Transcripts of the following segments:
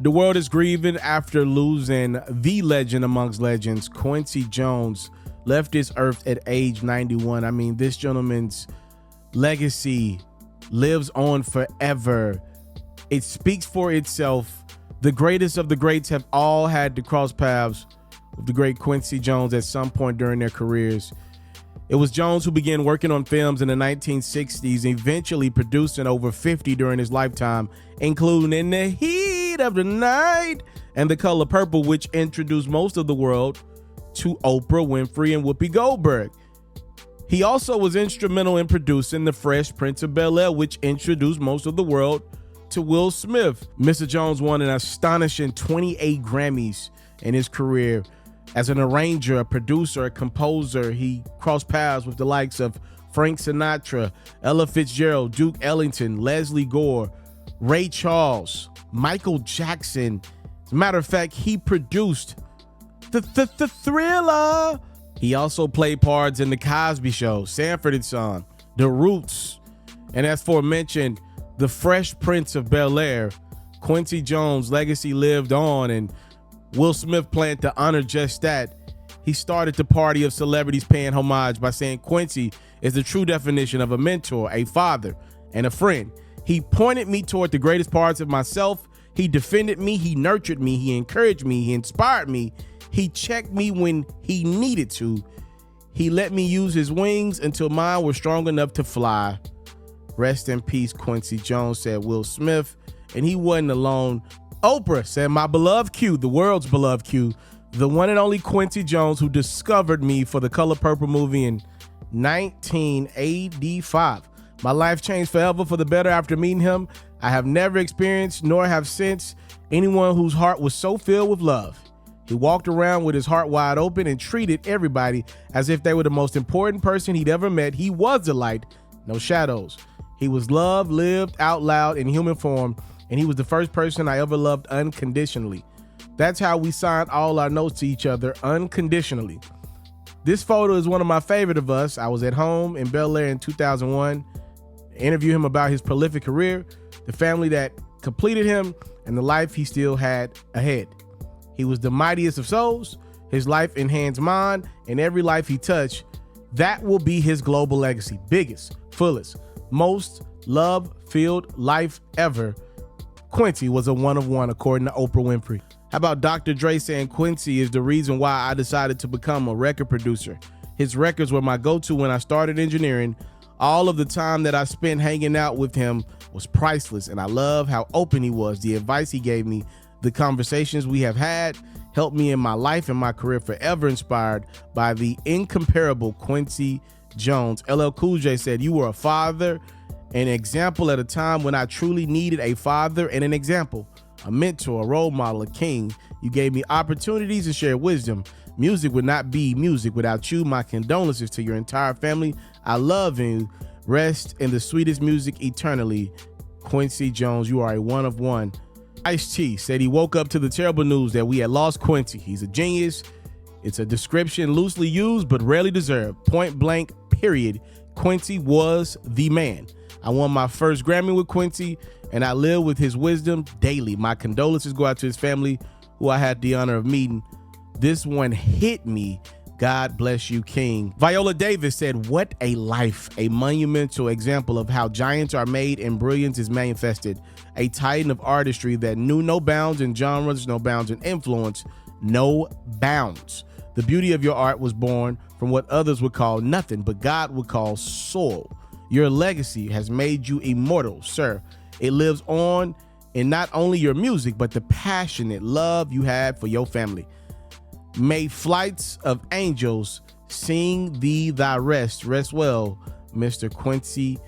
The world is grieving after losing the legend amongst legends. Quincy Jones left this earth at age 91. I mean, this gentleman's legacy lives on forever. It speaks for itself. The greatest of the greats have all had to cross paths with the great Quincy Jones at some point during their careers. It was Jones who began working on films in the 1960s, eventually producing over 50 during his lifetime, including In the Heat of the Night and The Color Purple, which introduced most of the world to Oprah Winfrey and Whoopi Goldberg. He also was instrumental in producing The Fresh Prince of Bel-Air, which introduced most of the world to Will Smith. Mr. Jones won an astonishing 28 Grammys in his career. As an arranger, a producer, a composer, he crossed paths with the likes of Frank Sinatra, Ella Fitzgerald, Duke Ellington, Leslie Gore, Ray Charles, Michael Jackson. As a matter of fact, he produced the Thriller. He also played parts in The Cosby Show, Sanford and Son, The Roots, and as aforementioned, The Fresh Prince of Bel-Air. Quincy Jones' legacy lived on, and Will Smith planned to honor just that. He started the party of celebrities paying homage by saying Quincy is the true definition of a mentor, a father, and a friend. He pointed me toward the greatest parts of myself. He defended me. He nurtured me. He encouraged me. He inspired me. He checked me when he needed to. He let me use his wings until mine were strong enough to fly. Rest in peace, Quincy Jones, said Will Smith. And he wasn't alone. Oprah said, my beloved Q, the world's beloved Q, the one and only Quincy Jones, who discovered me for the Color Purple movie in 1985. My life changed forever for the better after meeting him. I have never experienced, nor have since, anyone whose heart was so filled with love. He walked around with his heart wide open and treated everybody as if they were the most important person he'd ever met. He was the light, no shadows. He was love, lived out loud in human form, and he was the first person I ever loved unconditionally. That's how we signed all our notes to each other, unconditionally. This photo is one of my favorite of us. I was at home in Bel Air in 2001. I interviewed him about his prolific career, the family that completed him, and the life he still had ahead. He was the mightiest of souls. His life enhanced mine, and every life he touched, that will be his global legacy. Biggest, fullest, most love-filled life ever. Quincy was a one of one, according to Oprah Winfrey. How about Dr. Dre saying Quincy is the reason why I decided to become a record producer? His records were my go-to when I started engineering. All of the time that I spent hanging out with him was priceless, and I love how open he was. The advice he gave me, the conversations we have had, helped me in my life and my career, forever inspired by the incomparable Quincy Jones. LL Cool J said, you were a father, an example at a time when I truly needed a father and an example, a mentor, a role model, a king. You gave me opportunities to share wisdom. Music would not be music without you. My condolences to your entire family. I love you. Rest in the sweetest music eternally. Quincy Jones, you are a one of one. Ice-T said he woke up to the terrible news that we had lost Quincy. He's a genius. It's a description loosely used but rarely deserved. Point blank, period. Quincy was the man. I won my first Grammy with Quincy, and I live with his wisdom daily. My condolences go out to his family, who I had the honor of meeting. This one hit me. God bless you, King. Viola Davis said, what a life, a monumental example of how giants are made and brilliance is manifested. A titan of artistry that knew no bounds in genres, no bounds in influence, no bounds. The beauty of your art was born from what others would call nothing, but God would call soul. Your legacy has made you immortal, sir. It lives on in not only your music, but the passionate love you had for your family. May flights of angels sing thee thy rest. Rest well, Mr. Quincy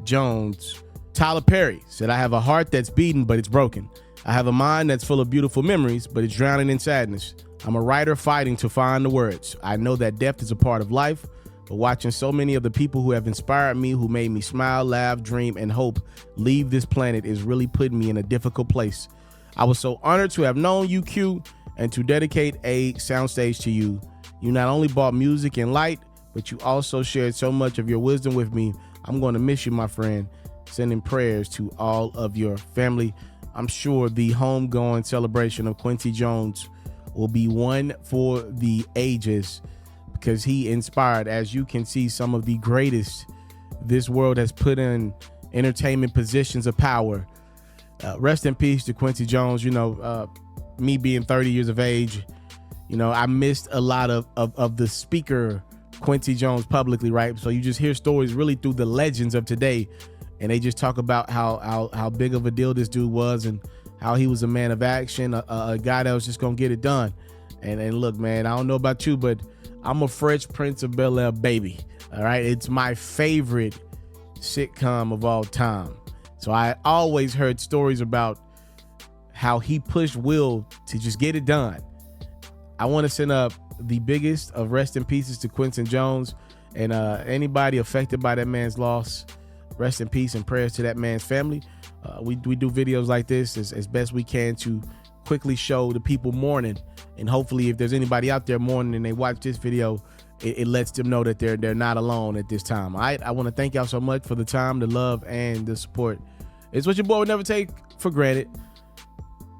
Jones. Tyler Perry said, I have a heart that's beating, but it's broken. I have a mind that's full of beautiful memories, but it's drowning in sadness. I'm a writer fighting to find the words. I know that death is a part of life, but watching so many of the people who have inspired me, who made me smile, laugh, dream, and hope leave this planet is really putting me in a difficult place. I was so honored to have known you, Q, and to dedicate a soundstage to you. You not only brought music and light, but you also shared so much of your wisdom with me. I'm going to miss you, my friend. Sending prayers to all of your family. I'm sure the homegoing celebration of Quincy Jones will be one for the ages, because he inspired, as you can see, some of the greatest this world has put in entertainment positions of power. Rest in peace to Quincy Jones. You know, me being 30 years of age, you know, I missed a lot of the speaker Quincy Jones publicly, right? So you just hear stories really through the legends of today, and they just talk about how big of a deal this dude was, and how he was a man of action, a guy that was just gonna get it done. And look, man, I don't know about you, but I'm a Fresh Prince of Bel-Air baby. All right, it's my favorite sitcom of all time. So I always heard stories about how he pushed Will to just get it done. I want to send up the biggest of rest in pieces to Quincy Jones, and anybody affected by that man's loss, rest in peace and prayers to that man's family. We do videos like this as best we can to quickly show the people mourning, and hopefully if there's anybody out there mourning and they watch this video, it lets them know that they're not alone at this time. All right, I want to thank y'all so much for the time, the love, and the support. It's what your boy would never take for granted.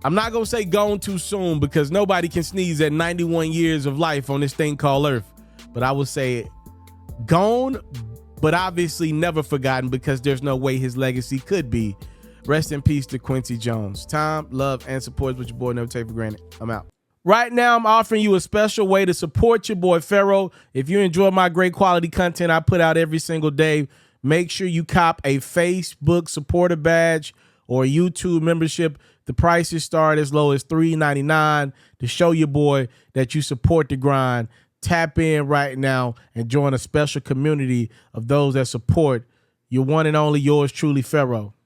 I'm not gonna say gone too soon, because nobody can sneeze at 91 years of life on this thing called Earth, but I would say gone, but obviously never forgotten, because there's no way his legacy could be. Rest in peace to Quincy Jones. Time, love, and support is what your boy never take for granted. I'm out. Right now, I'm offering you a special way to support your boy FERRO. If you enjoy my great quality content I put out every single day, make sure you cop a Facebook supporter badge or a YouTube membership. The prices start as low as $3.99 to show your boy that you support the grind. Tap in right now and join a special community of those that support your one and only, yours truly, FERRO.